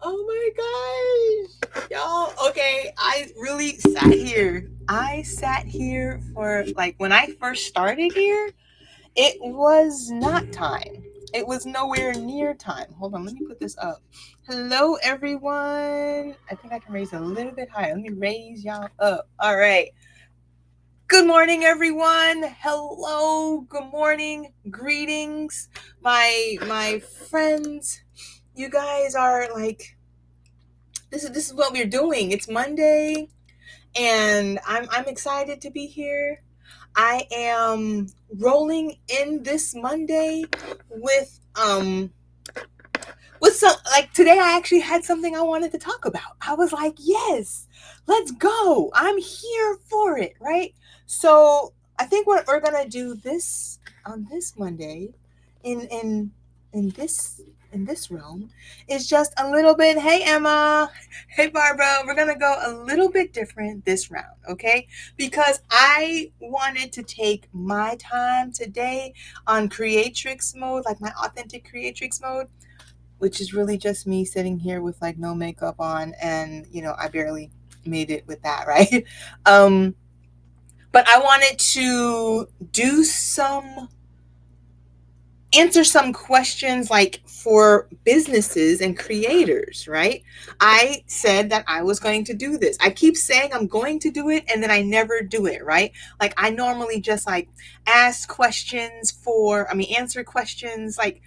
Oh my gosh. Y'all, okay, I really sat here. I sat here for like when I first started here, it was not time. It was nowhere near time. Hold on, let me put this up. Hello, everyone. I think I can raise a little bit higher. Let me raise y'all up. All right. Good morning, everyone. Hello. Good morning. Greetings, my friends. You guys are like this is what we're doing. It's Monday, and I'm excited to be here. I am rolling in this Monday with some like today I actually had something I wanted to talk about. I was like, yes, let's go. I'm here for it, right? So I think what we're gonna do this on this Monday in this in this realm is just a little bit, hey Emma, hey Barbara, we're gonna go a little bit different this round, okay? Because I wanted to take my time today on creatrix mode, like my authentic creatrix mode, which is really just me sitting here with like no makeup on, and I barely made it with that, right? um but I wanted to do some answer some questions like for businesses and creators, right? I said that I was going to do this. I keep saying I'm going to do it and then I never do it, right? Like I normally just like answer questions like,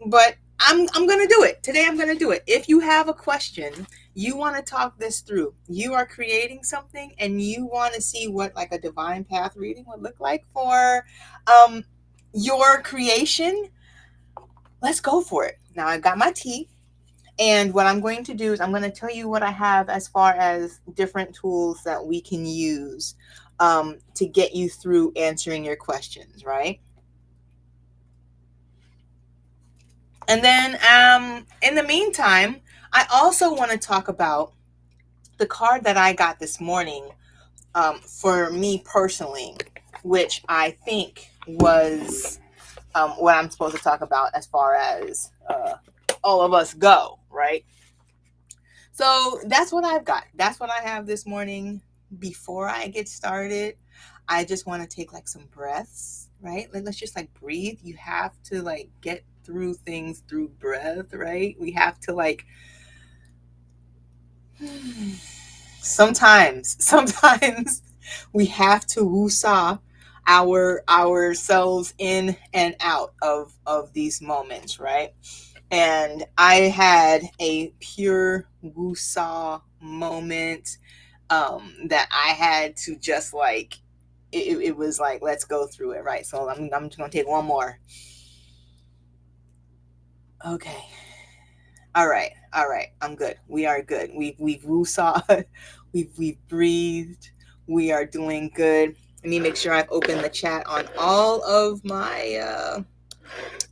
but I'm going to do it. Today I'm going to do it. If you have a question, you want to talk this through. You are creating something and you want to see what like a divine path reading would look like for your creation. Let's go for it. Now I've got my tea, and what I'm going to do is I'm going to tell you what I have as far as different tools that we can use to get you through answering your questions, right? And then in the meantime, I also want to talk about the card that I got this morning for me personally, which I think was what I'm supposed to talk about as far as all of us go, right? So that's what I've got. That's what I have this morning. Before I get started, I just want to take like some breaths, right? Like let's just like breathe. You have to like get through things through breath, right? We have to like sometimes we have to woosah ourselves in and out of these moments, right? And I had a pure woosah moment that I had to just like it was like, let's go through it, right? So I'm just gonna take one more. Okay. All right. I'm good. We are good. We've woosah, we've breathed. We are doing good. Let me make sure I've opened the chat on all of my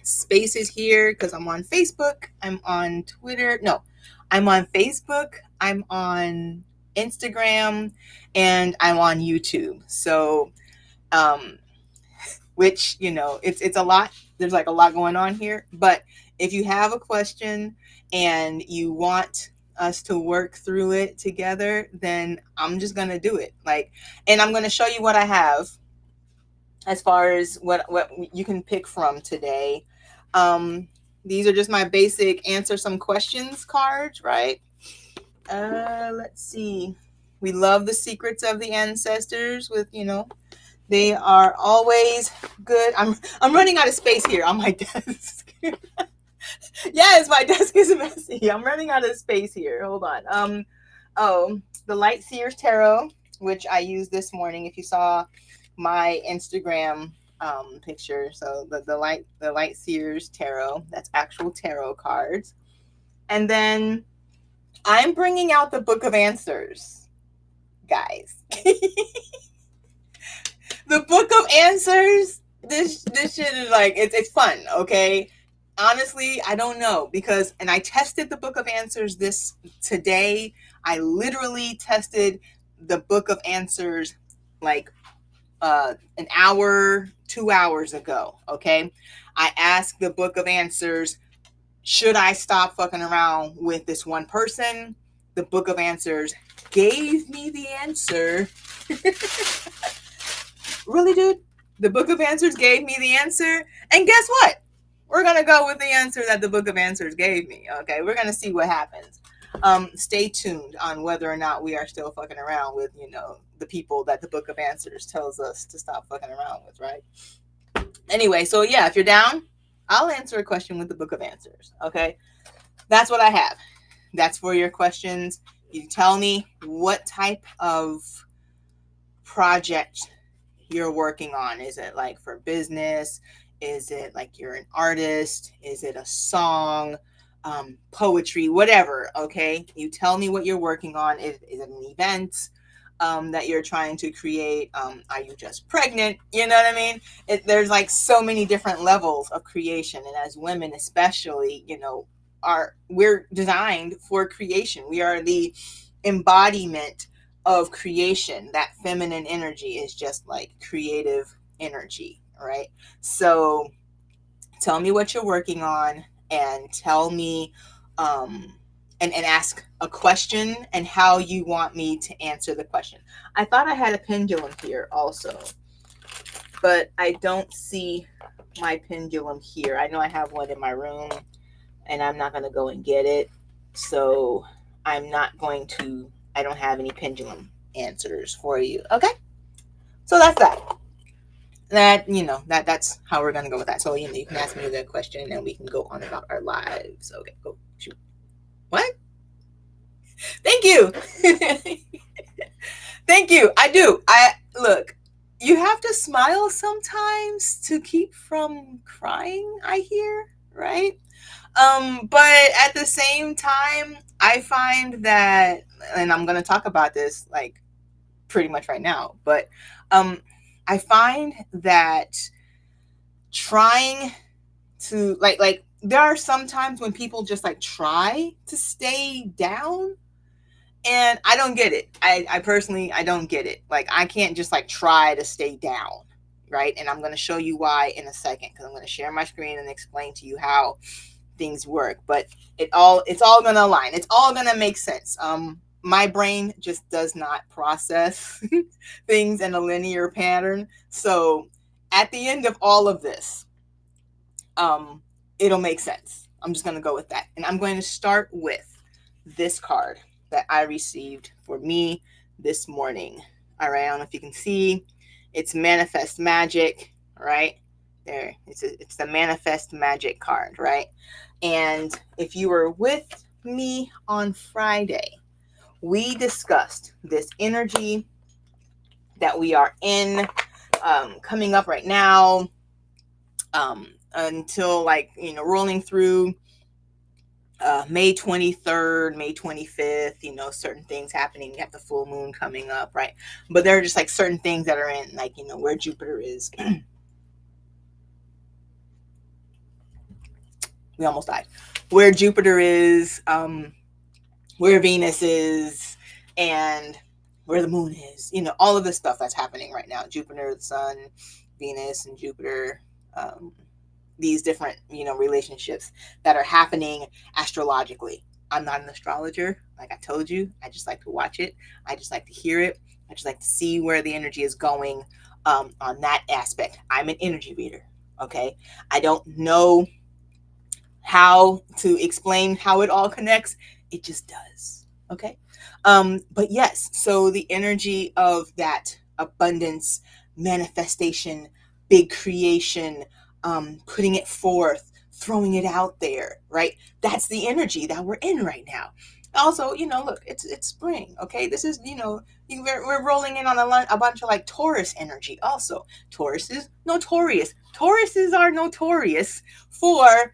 spaces here because I'm on Facebook. I'm on Twitter. No, I'm on Facebook. I'm on Instagram, and I'm on YouTube. So, which it's a lot. There's like a lot going on here. But if you have a question and you want us to work through it together, then I'm just gonna do it. Like, and I'm gonna show you what I have as far as what you can pick from today. These are just my basic answer some questions cards, right? Let's see. We love the secrets of the ancestors with, they are always good. I'm running out of space here on my desk. Yes, my desk is messy. I'm running out of space here. Hold on. The Light Seers Tarot, which I used this morning. If you saw my Instagram picture, so the Light Seers Tarot, that's actual tarot cards. And then I'm bringing out the Book of Answers, guys. The Book of Answers. This shit is like it's fun, okay? Honestly, I don't know and I tested the Book of Answers today. I literally tested the Book of Answers like an hour, 2 hours ago. Okay, I asked the Book of Answers Should I stop fucking around with this one person? The Book of Answers gave me the answer. Really, dude? The Book of Answers gave me the answer. And guess what? We're going to go with the answer that the Book of Answers gave me. Okay, we're going to see what happens. Stay tuned on whether or not we are still fucking around with, the people that the Book of Answers tells us to stop fucking around with, right? Anyway, so yeah, if you're down, I'll answer a question with the Book of Answers. Okay, that's what I have. That's for your questions. You tell me what type of project you're working on. Is it like for business? Is it like you're an artist? Is it a song, poetry, whatever? Okay, you tell me what you're working on. Is it an event that you're trying to create? Are you just pregnant? You know what I mean? There's like so many different levels of creation, and as women, especially, we're designed for creation. We are the embodiment of creation. That feminine energy is just like creative energy, right? So tell me what you're working on, and tell me and ask a question and how you want me to answer the question. I thought I had a pendulum here also, but I don't see my pendulum here. I know I have one in my room, and I'm not going to go and get it. So I don't have any pendulum answers for you. Okay? So that's that. That's how we're going to go with that. So, you can ask me the question and we can go on about our lives. Okay, go shoot. What? Thank you. Thank you. I do. Look, you have to smile sometimes to keep from crying, I hear, right? But at the same time, I find that, and I'm going to talk about this like pretty much right now, but I find that trying to like there are some times when people just like try to stay down, and I don't get it. I personally, I don't get it. Like, I can't just like try to stay down, right? And I'm going to show you why in a second, because I'm going to share my screen and explain to you how things work. But it's all going to align. It's all going to make sense. My brain just does not process things in a linear pattern. So at the end of all of this, it'll make sense. I'm just going to go with that. And I'm going to start with this card that I received for me this morning. All right, I don't know if you can see. It's Manifest Magic, right? There, it's the Manifest Magic card, right? And if you were with me on Friday, we discussed this energy that we are in, coming up right now, until rolling through May 23rd, May 25th, certain things happening. You have the full moon coming up, right? But there are just like certain things that are in, like, where Jupiter is. We almost died. Where Jupiter is, where Venus is, and where the moon is. All of this stuff that's happening right now. Jupiter, the sun, Venus, and Jupiter. These different, relationships that are happening astrologically. I'm not an astrologer. Like I told you, I just like to watch it. I just like to hear it. I just like to see where the energy is going on that aspect. I'm an energy reader. Okay. I don't know how to explain how it all connects. It just does. Okay. But yes, so the energy of that abundance, manifestation, big creation, putting it forth, throwing it out there, right? That's the energy that we're in right now. Also, look, it's spring, okay? This is, we're rolling in on a bunch of like Taurus energy. Also, Taurus is notorious. Tauruses are notorious for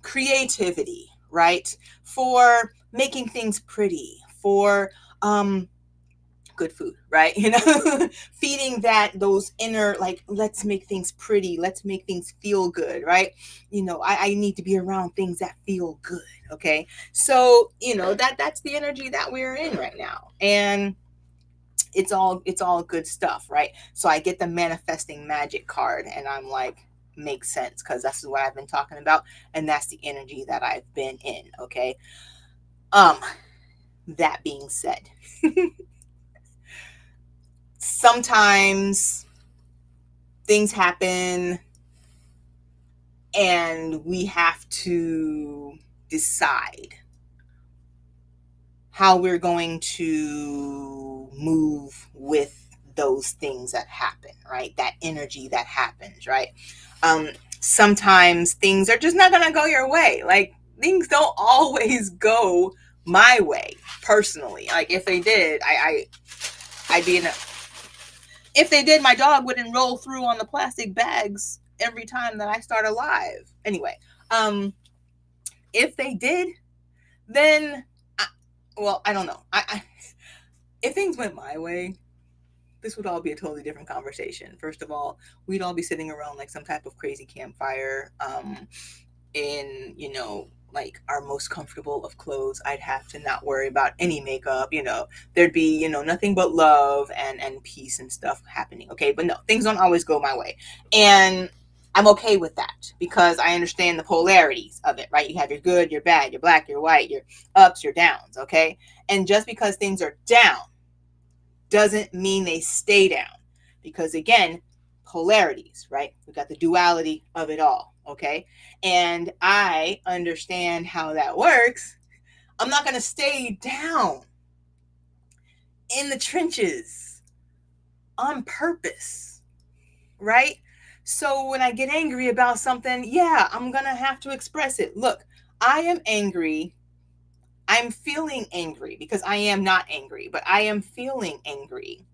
creativity, right? For making things pretty, for good food, right? Feeding those inner, like, let's make things pretty, let's make things feel good, right? I need to be around things that feel good. Okay, so that's the energy that we're in right now, and it's all good stuff, right? So I get the Manifesting Magic card, and I'm like, makes sense, because that's what I've been talking about, and that's the energy that I've been in. Okay. Um, that being said, sometimes things happen and we have to decide how we're going to move with those things that happen, right? That energy that happens, right? Um, Sometimes things are just not going to go your way. Like, things don't always go my way personally. Like, if they did, I'd be in a, if they did, my dog wouldn't roll through on the plastic bags every time that I start a live. Anyway, if they did, then, I don't know. If things went my way, this would all be a totally different conversation. First of all, we'd all be sitting around like some type of crazy campfire, in, like our most comfortable of clothes. I'd have to not worry about any makeup. There'd be, nothing but love and peace and stuff happening. Okay. But no, things don't always go my way. And I'm okay with that because I understand the polarities of it, right? You have your good, your bad, your black, your white, your ups, your downs. Okay. And just because things are down doesn't mean they stay down, because again, polarities, right? We got the duality of it all. Okay. And I understand how that works. I'm not going to stay down in the trenches on purpose, right? So when I get angry about something, yeah, I'm going to have to express it. Look, I am angry. I'm feeling angry because I am not angry, but I am feeling angry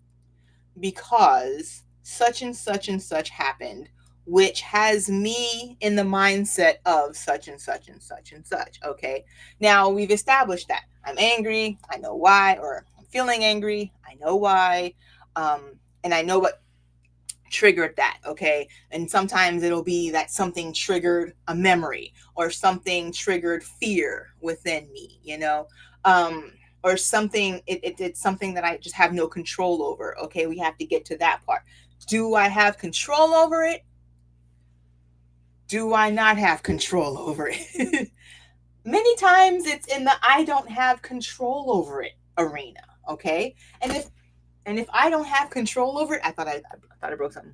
because such and such and such happened, which has me in the mindset of such and such and such and such. Okay. Now we've established that I'm angry. I know why, or I'm feeling angry. I know why. And I know what triggered that. Okay. And sometimes it'll be that something triggered a memory or something triggered fear within me, or something, it's something that I just have no control over. Okay, we have to get to that part. Do I have control over it? Do I not have control over it? Many times it's in the I don't have control over it arena. Okay, and if I don't have control over it, I thought I broke something.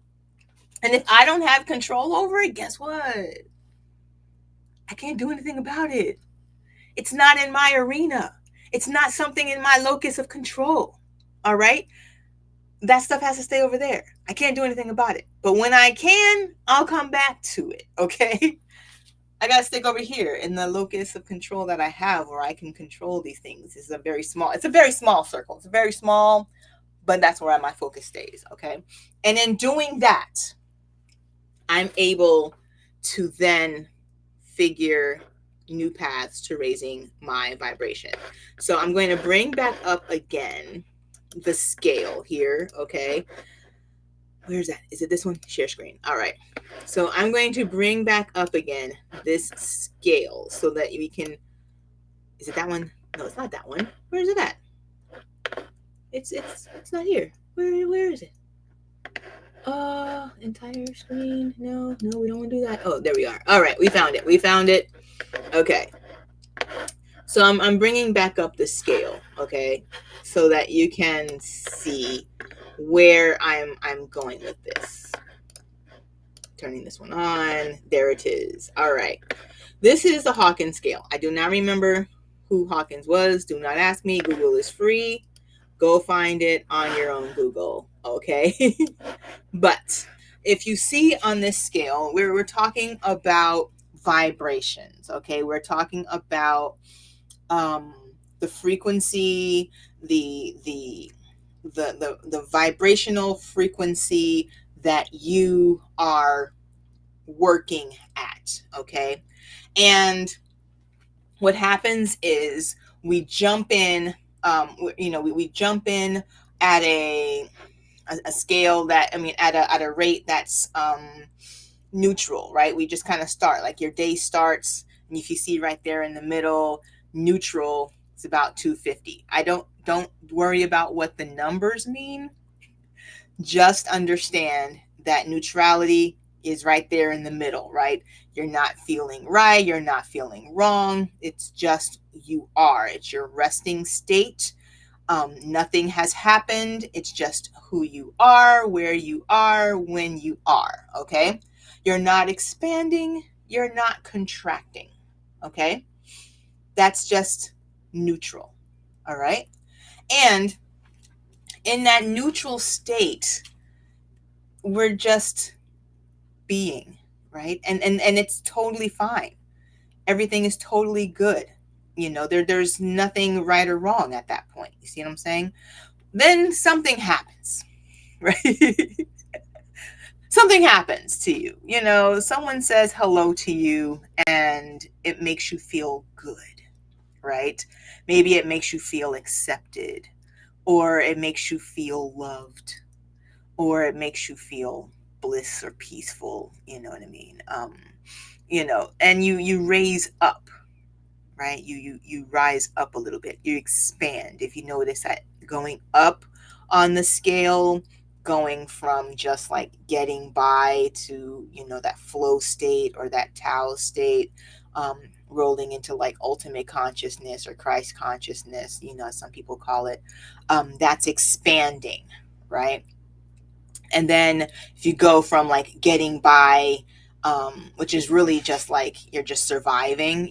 And if I don't have control over it, guess what? I can't do anything about it. It's not in my arena. It's not something in my locus of control. All right? That stuff has to stay over there. I can't do anything about it. But when I can, I'll come back to it. Okay? I got to stick over here in the locus of control that I have, where I can control these things. It's a very small circle. It's very small, but that's where my focus stays. Okay? And in doing that, I'm able to then figure new paths to raising my vibration. So I'm going to bring back up again the scale here. Okay. Where's that? Is it this one? Share screen. All right. So I'm going to bring back up again this scale so that we can, is it that one? No, it's not that one. Where is it at? It's not here. Where is it? Entire screen. No, we don't want to do that. Oh, there we are. All right. We found it. Okay. So I'm bringing back up the scale, okay, so that you can see where I'm going with this. Turning this one on. There it is. All right. This is the Hawkins scale. I do not remember who Hawkins was. Do not ask me. Google is free. Go find it on your own Google, okay? But if you see on this scale, we're talking about vibrations, okay? We're talking about the frequency, the vibrational frequency that you are working at. Okay. And what happens is we jump in, we jump in at a scale that, at a rate that's neutral, right? We just kind of start, like your day starts, and if you see right there in the middle, neutral, it's about 250. Don't worry about what the numbers mean. Just understand that neutrality is right there in the middle, right? You're not feeling right, you're not feeling wrong. It's just you are. It's your resting state. Nothing has happened. It's just who you are, where you are, when you are, okay? You're not expanding, you're not contracting, okay? That's just neutral, all right? And in that neutral state, we're just being, right? And it's totally fine. Everything is totally good. There's nothing right or wrong at that point. You see what I'm saying? Then something happens, right? Something happens to you. Someone says hello to you and it makes you feel good, right? Maybe it makes you feel accepted, or it makes you feel loved, or it makes you feel bliss or peaceful. You know what I mean? And you raise up, right? You rise up a little bit. You expand. If you notice that going up on the scale, going from just like getting by to that flow state or that Tao state, rolling into like ultimate consciousness or Christ consciousness, some people call it, that's expanding, right? And then if you go from like getting by, which is really just like you're just surviving,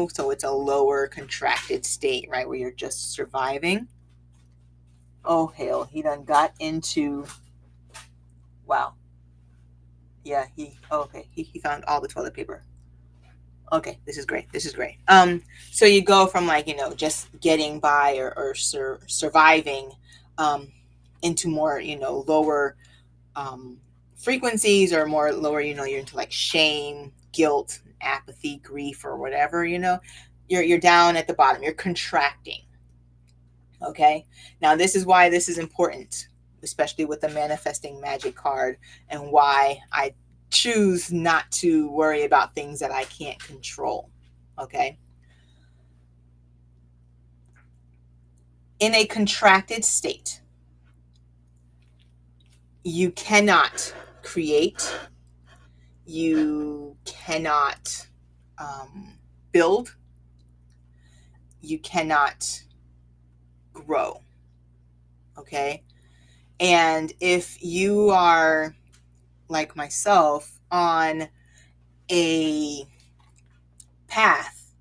so it's a lower contracted state, right, where you're just surviving. Oh hell, he done got into, wow, yeah, he found all the toilet paper. Okay, this is great, so you go from like just getting by or surviving, into more lower, frequencies, or more lower, you're into like shame, guilt, apathy, grief, or whatever, you're down at the bottom, you're contracting. Okay, now this is why this is important, especially with the manifesting magic card, and why I choose not to worry about things that I can't control. Okay, in a contracted state, you cannot create, you cannot, build, you cannot grow. Okay, and if you are like myself on a path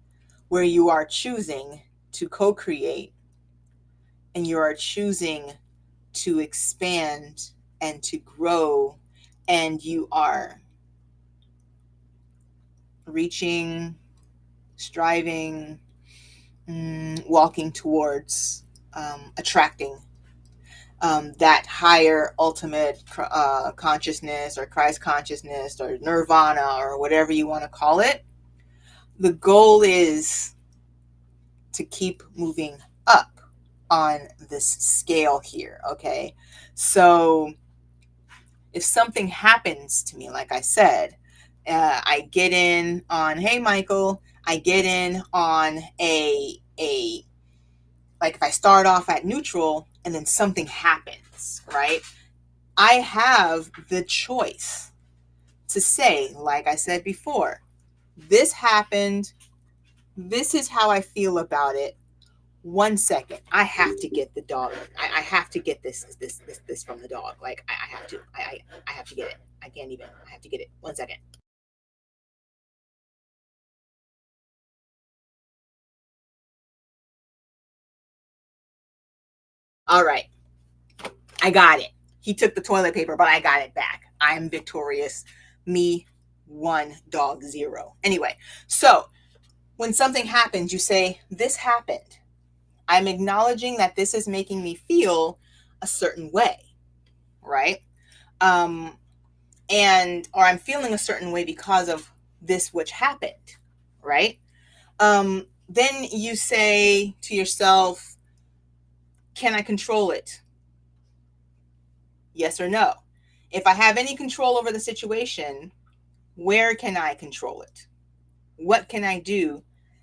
where you are choosing to co-create, and you are choosing to expand and to grow, and you are reaching, striving, walking towards, attracting, that higher ultimate, consciousness, or Christ consciousness, or nirvana, or whatever you want to call it, the goal is to keep moving up on this scale here. Okay, so if something happens to me, like I said, I get in on, hey Michael, I get in on a like, if I start off at neutral and then something happens, right? I have the choice to say, like I said before, this happened, this is how I feel about it. 1 second, I have to get the dog. I have to get this from the dog. Like, I have to. I have to get it. I can't even. I have to get it. 1 second. All right, I got it. He took the toilet paper, but I got it back. I am victorious. Me, 1, dog 0. Anyway, so when something happens, you say, this happened. I'm acknowledging that this is making me feel a certain way, right? Or I'm feeling a certain way because of this which happened, right? Then you say to yourself, can I control it? Yes or no? If I have any control over the situation, where can I control it? What can I do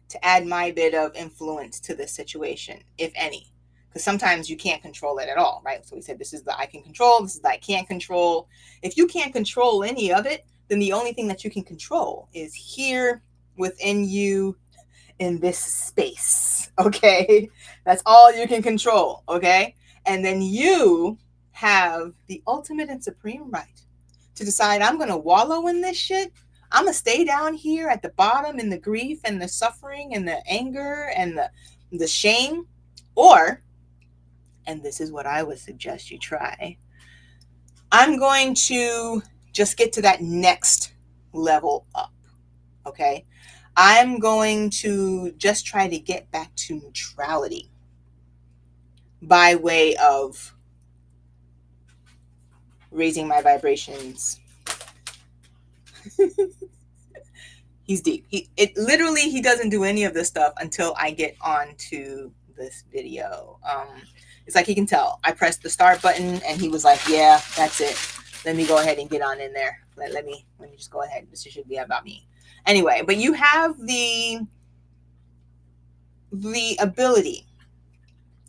to add my bit of influence to this situation, if any? Because sometimes you can't control it at all, right? So we said, this is the I can control, this is the I can't control. If you can't control any of it, then the only thing that you can control is here within you in this space. Okay? That's all you can control. Okay? And then you have the ultimate and supreme right to decide, I'm going to wallow in this shit. I'm going to stay down here at the bottom in the grief and the suffering and the anger and the shame. Or, and this is what I would suggest you try, I'm going to just get to that next level up. Okay? I'm going to just try to get back to neutrality by way of raising my vibrations. He's deep. He doesn't do any of this stuff until I get onto this video. It's like he can tell. I pressed the start button and he was like, yeah, that's it. Let me go ahead and get on in there. Let me just go ahead. This should be about me. Anyway, but you have the ability.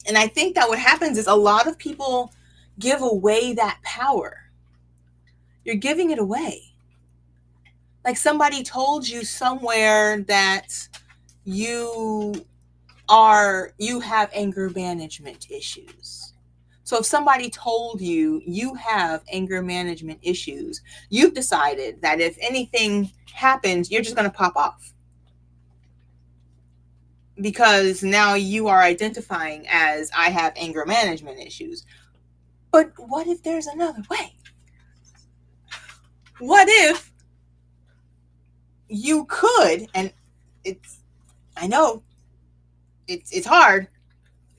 And I think that what happens is a lot of people give away that power. You're giving it away. Like somebody told you somewhere that you have anger management issues. So if somebody told you you have anger management issues, you've decided that if anything happens, you're just going to pop off. Because now you are identifying as, I have anger management issues. But what if there's another way? What if you could, and I know it's hard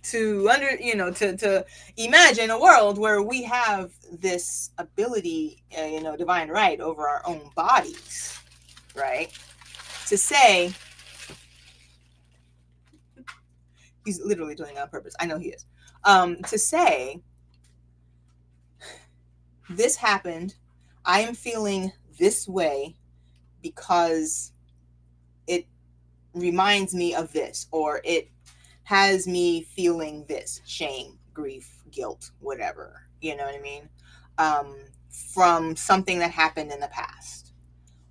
to to imagine a world where we have this ability, divine right over our own bodies, right? To say, he's literally doing it on purpose. I know he is. To say, this happened, I am feeling this way because it reminds me of this, or it has me feeling this, shame, grief, guilt, whatever, you know what I mean? From something that happened in the past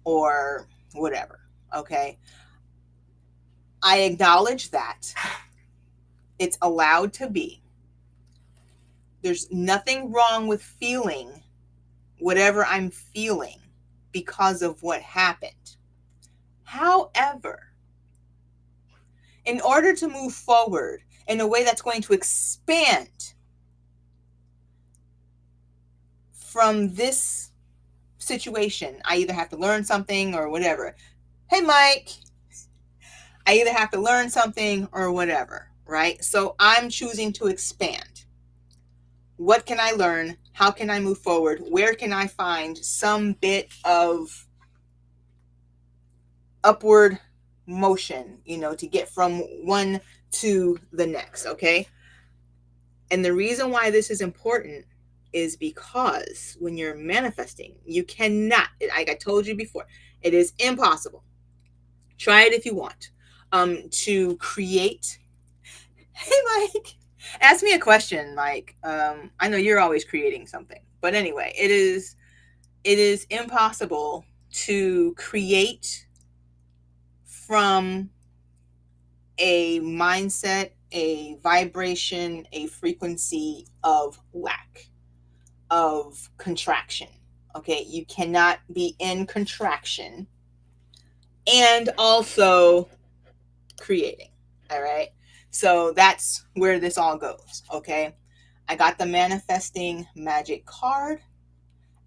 or whatever. Okay. I acknowledge that it's allowed to be. There's nothing wrong with feeling whatever I'm feeling because of what happened. However, in order to move forward in a way that's going to expand from this situation, I either have to learn something or whatever. Hey, Mike, I either have to learn something or whatever, right? So I'm choosing to expand. What can I learn? How can I move forward? Where can I find some bit of upward motion, to get from one to the next, okay? And the reason why this is important is because when you're manifesting, you cannot, like I told you before, it is impossible. Try it if you want. To create. Hey, Mike, ask me a question, Mike. I know you're always creating something, but anyway, it is impossible to create from a mindset, a vibration, a frequency of lack, of contraction. Okay, you cannot be in contraction and also creating. All right, so that's where this all goes. Okay, I got the manifesting magic card,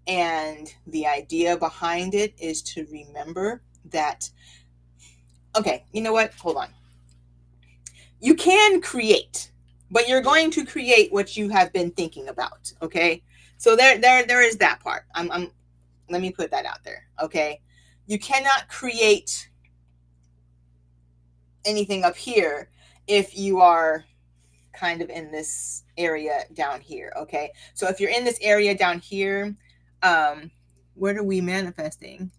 and the idea behind it is to remember that, okay, you know what? Hold on. You can create, but you're going to create what you have been thinking about. Okay, so there is that part. Let me put that out there. Okay, you cannot create anything up here if you are kind of in this area down here. Okay, so if you're in this area down here, what are we manifesting?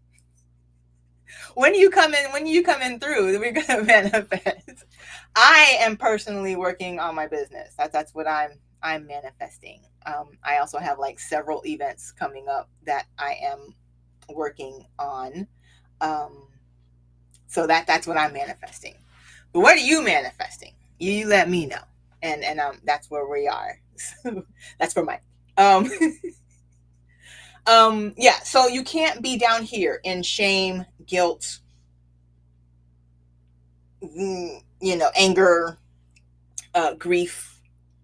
When you come in through, we're gonna manifest. I am personally working on my business. That's what I'm manifesting. I also have like several events coming up that I am working on. Um, so that's what I'm manifesting. But what are you manifesting? You let me know. And that's where we are. That's for Mike. Um yeah, so you can't be down here in shame, guilt, anger, grief,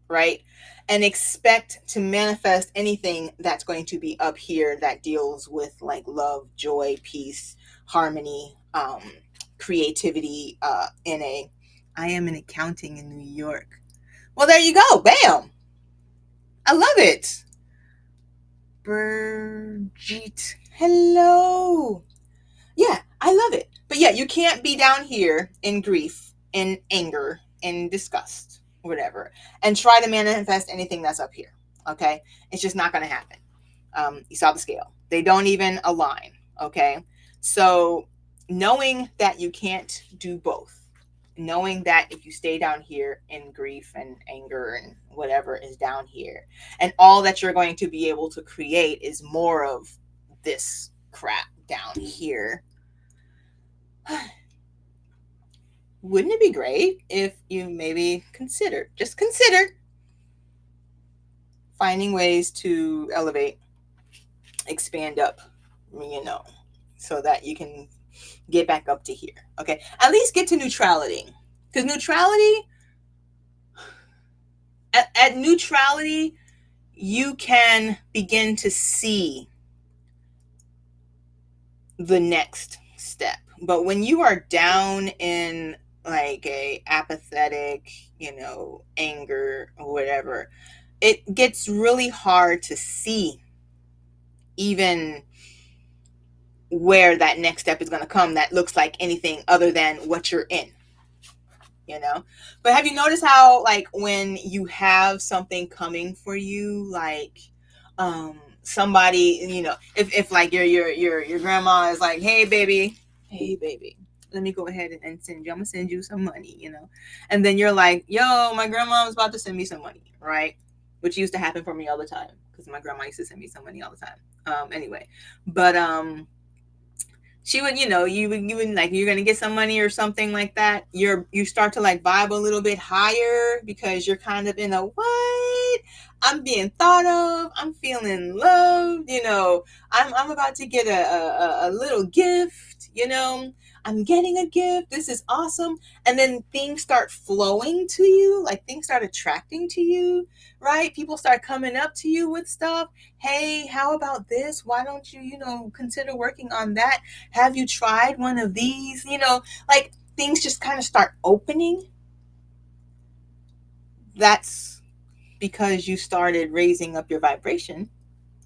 right? And expect to manifest anything that's going to be up here that deals with like love, joy, peace, harmony, creativity. I am in accounting in New York. Well, there you go. Bam. I love it. Brigitte. Hello. Yeah, I love it. But yeah, you can't be down here in grief, in anger, in disgust, whatever, and try to manifest anything that's up here. Okay? It's just not going to happen. You saw the scale. They don't even align. Okay? So, knowing that you can't do both, knowing that if you stay down here in grief and anger and whatever is down here, and all that you're going to be able to create is more of this crap down here, wouldn't it be great if you maybe just consider finding ways to elevate, expand up, so that you can get back up to here. Okay. At least get to neutrality. Because at neutrality, you can begin to see the next step. But when you are down in like a apathetic, anger or whatever, it gets really hard to see even where that next step is going to come that looks like anything other than what you're in. But have you noticed how, like, when you have something coming for you, like somebody, if like your grandma is like, hey baby, let me go ahead and send you, I'm gonna send you some money, and then you're like, yo, my grandma was about to send me some money, right? Which used to happen for me all the time because my grandma used to send me some money all the time. Anyway, but she would, you would like, you're gonna get some money or something like that. You start to like vibe a little bit higher because you're kind of in a what? I'm being thought of. I'm feeling loved. I'm about to get a little gift. I'm getting a gift. This is awesome. And then things start flowing to you. Like things start attracting to you, right? People start coming up to you with stuff. Hey, how about this? Why don't you, consider working on that? Have you tried one of these? Like things just kind of start opening. That's because you started raising up your vibration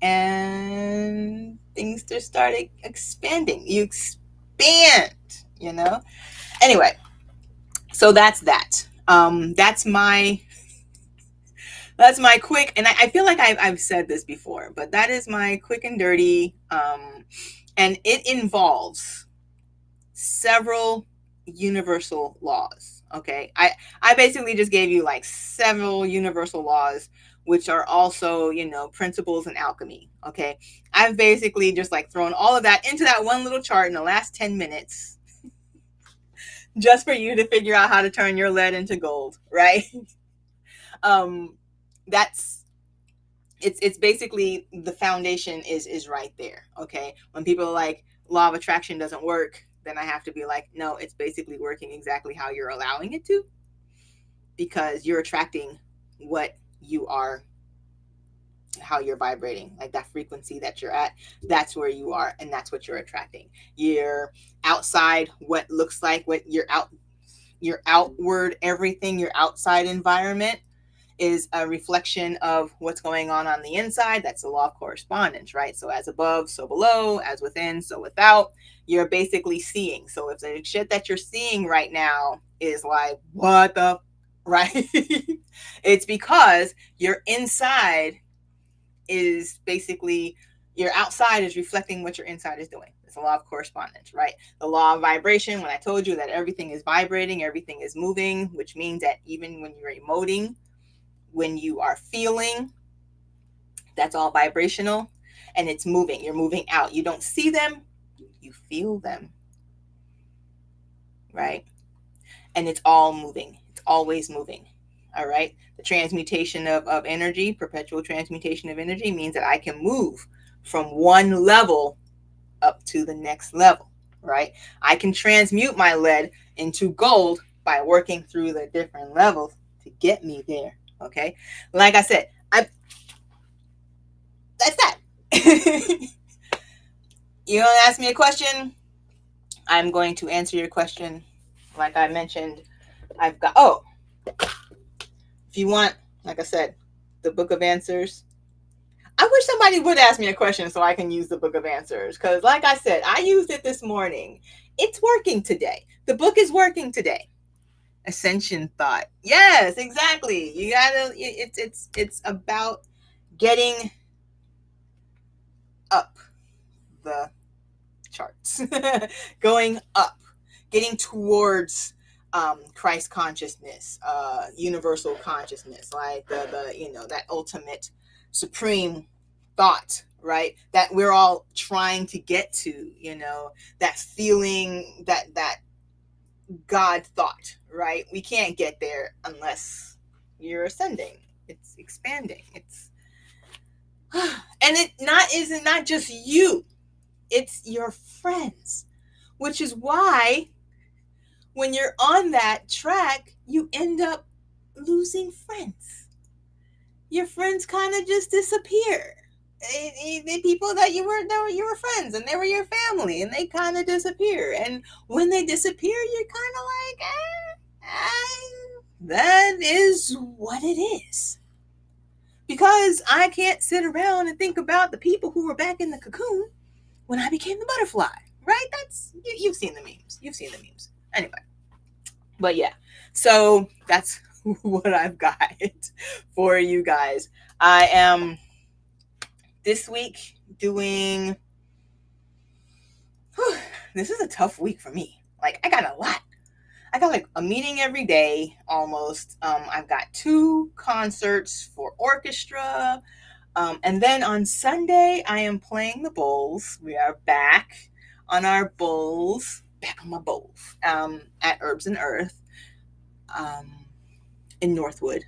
and things just started expanding. You expand, Anyway, so that's that. That's my quick, and I feel like I've said this before, but that is my quick and dirty, and it involves several universal laws. Okay, I basically just gave you like several universal laws, which are also principles in alchemy. Okay, I've basically just like thrown all of that into that one little chart in the last 10 minutes, just for you to figure out how to turn your lead into gold, right? That's it's basically the foundation is right there. Okay, when people are like law of attraction doesn't work, then I have to be like, no, it's basically working exactly how you're allowing it to, because you're attracting what you are, how you're vibrating, like that frequency that you're at, that's where you are, and that's what you're attracting. You're outside, what looks like what your outward everything, your outside environment is a reflection of what's going on the inside. That's the law of correspondence, right? So as above, so below, as within, so without. You're basically seeing. So if the shit that you're seeing right now is like, what the, right? It's because your inside is basically, your outside is reflecting what your inside is doing. It's the law of correspondence, right? The law of vibration, when I told you that everything is vibrating, everything is moving, which means that even when you're emoting, when you are feeling, that's all vibrational. and it's moving. You're moving out. You don't see them, you feel them, right? And it's all moving. It's always moving. All right. The transmutation of energy, perpetual transmutation of energy, means that I can move from one level up to the next level, right? I can transmute my lead into gold by working through the different levels to get me there. Okay. Like I said, that's that. You don't ask me a question, I'm going to answer your question. Like I mentioned, I've got, oh, if you want, like I said, the book of answers, I wish somebody would ask me a question so I can use the book of answers. Because, like I said, I used it this morning. It's working today. The book is working today. Ascension thought. Yes, exactly. You gotta. It's about getting up the charts, going up, getting towards Christ consciousness, universal consciousness, like the that ultimate supreme thought, right? That we're all trying to get to, that feeling, that God thought, right? We can't get there unless you're ascending. It's expanding. It's and it not isn't not just you, it's your friends, which is why when you're on that track, you end up losing friends. Your friends kind of just disappear. The people that you were friends and they were your family, and they kind of disappear. And when they disappear, you're kind of like, that is what it is. Because I can't sit around and think about the people who were back in the cocoon when I became the butterfly, right? That's you've seen the memes. You've seen the memes. Anyway, but yeah, so that's what I've got for you guys. I am this week doing. This is a tough week for me. Like, I got a lot. I got like a meeting every day almost. I've got 2 concerts for orchestra. And then on Sunday, I am playing the bowls. We are back on our bowls, back on my bowls, at Herbs and Earth in Northwood.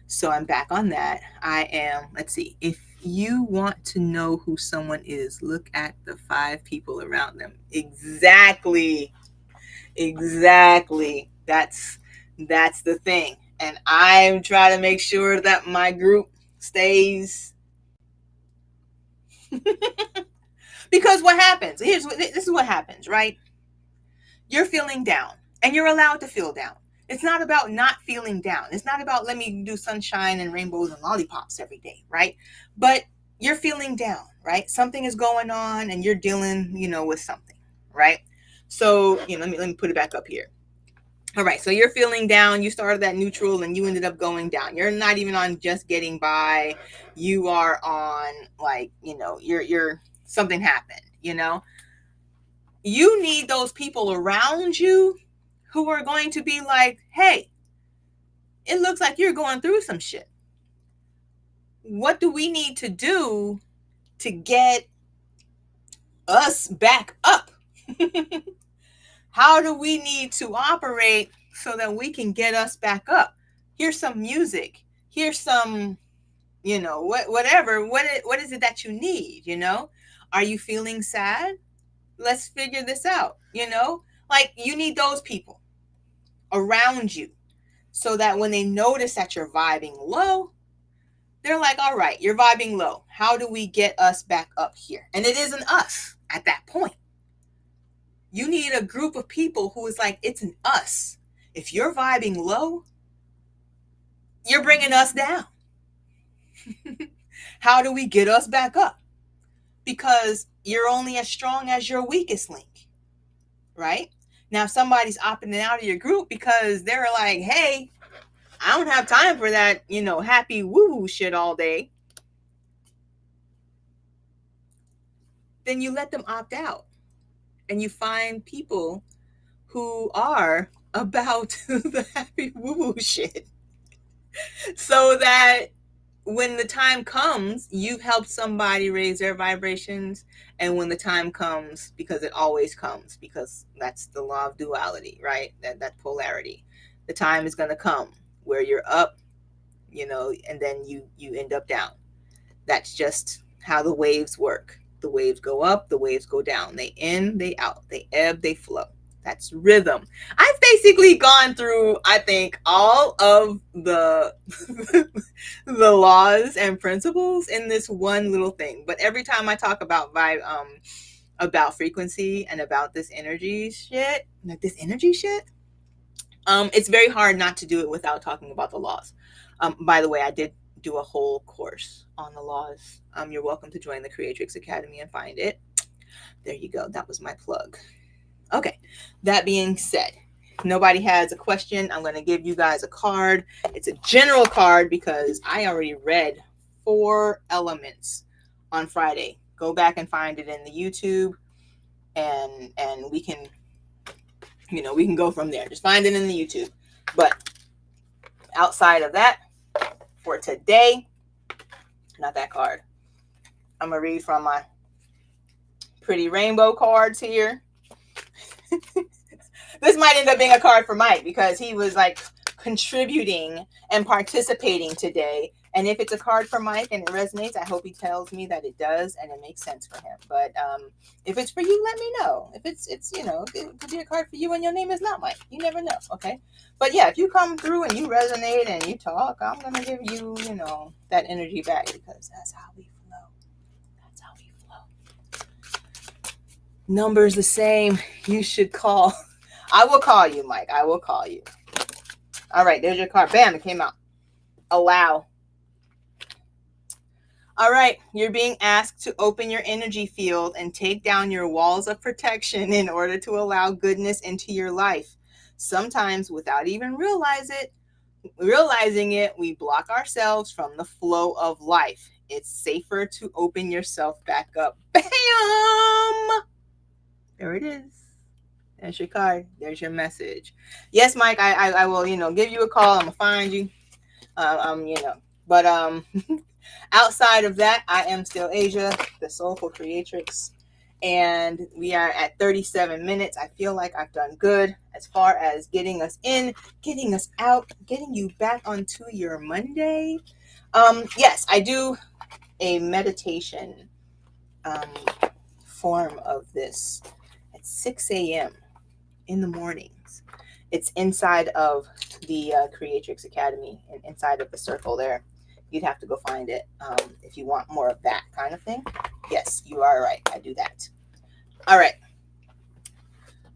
So I'm back on that. I am, let's see, if you want to know who someone is, look at the 5 people around them. Exactly. That's the thing. And I'm trying to make sure that my group stays. Because what happens, this is what happens, right? You're feeling down, and you're allowed to feel down. It's not about not feeling down. It's not about let me do sunshine and rainbows and lollipops every day, right? But you're feeling down, right? Something is going on and you're dealing, with something, right? So, let me put it back up here. All right, so you're feeling down. You started at neutral and you ended up going down. You're not even on just getting by. You are on you're something happened, You need those people around you who are going to be like, hey, it looks like you're going through some shit. What do we need to do to get us back up? How do we need to operate so that we can get us back up? Here's some music. Here's some, whatever. What is it that you need, Are you feeling sad? Let's figure this out, Like, you need those people around you so that when they notice that you're vibing low, they're like, all right, you're vibing low. How do we get us back up here? And it isn't us at that point. You need a group of people who is like, it's an us. If you're vibing low, you're bringing us down. How do we get us back up? Because you're only as strong as your weakest link, right? Now, if somebody's opting out of your group because they're like, hey, I don't have time for that, happy woo-woo shit all day, then you let them opt out. And you find people who are about the happy woo-woo shit so that when the time comes, you've helped somebody raise their vibrations. And when the time comes, because it always comes, because that's the law of duality, right? That polarity. The time is going to come where you're up, and then you end up down. That's just how the waves work. The waves go up, the waves go down. They in, they out. They ebb, they flow. That's rhythm. I've basically gone through, I think, all of the the laws and principles in this one little thing. But every time I talk about about frequency and about this energy shit, it's very hard not to do it without talking about the laws. By the way, I did do a whole course on the laws. You're welcome to join the Creatrix Academy and find it. There you go. That was my plug. Okay. That being said, nobody has a question, I'm going to give you guys a card. It's a general card because I already read 4 elements on Friday. Go back and find it in the YouTube, and we can we can go from there. Just find it in the YouTube. But outside of that, for today, not that card. I'm going to read from my pretty rainbow cards here. This might end up being a card for Mike because he was like contributing and participating today. And if it's a card for Mike and it resonates, I hope he tells me that it does and it makes sense for him. But if it's for you, let me know. If it's it could be a card for you and your name is not Mike. You never know, okay? But yeah, if you come through and you resonate and you talk, I'm going to give you, that energy back because that's how we flow. That's how we flow. Numbers the same. You should call. I will call you, Mike. I will call you. All right, there's your card. Bam, it came out. Allow. All right, you're being asked to open your energy field and take down your walls of protection in order to allow goodness into your life. Sometimes, without even realizing it, we block ourselves from the flow of life. It's safer to open yourself back up. Bam! There it is. There's your card. There's your message. Yes, Mike, I will, give you a call. I'm going to find you. But outside of that, I am still Asia, the Soulful Creatrix. And we are at 37 minutes. I feel like I've done good as far as getting us in, getting us out, getting you back onto your Monday. Yes, I do a meditation form of this at 6 a.m. in the mornings. It's inside of the Creatrix Academy and inside of the circle there. You'd have to go find it if you want more of that kind of thing. Yes, you are right. I do that. All right.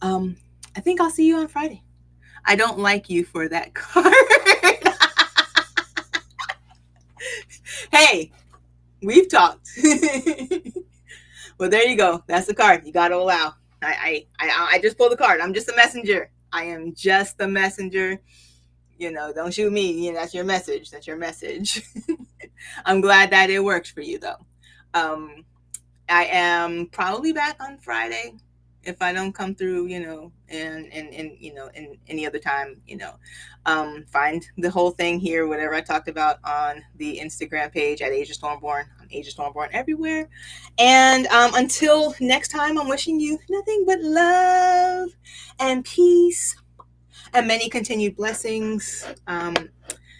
I think I'll see you on Friday. I don't like you for that card. Hey, we've talked. Well, there you go. That's the card. You got to allow. I just pulled the card. I'm just a messenger. I am just the messenger. Don't shoot me. That's your message. That's your message. I'm glad that it works for you, though. I am probably back on Friday if I don't come through, and in any other time, find the whole thing here, whatever I talked about on the Instagram page at Asia Stormborn. I'm Asia Stormborn everywhere. And until next time, I'm wishing you nothing but love and peace and many continued blessings.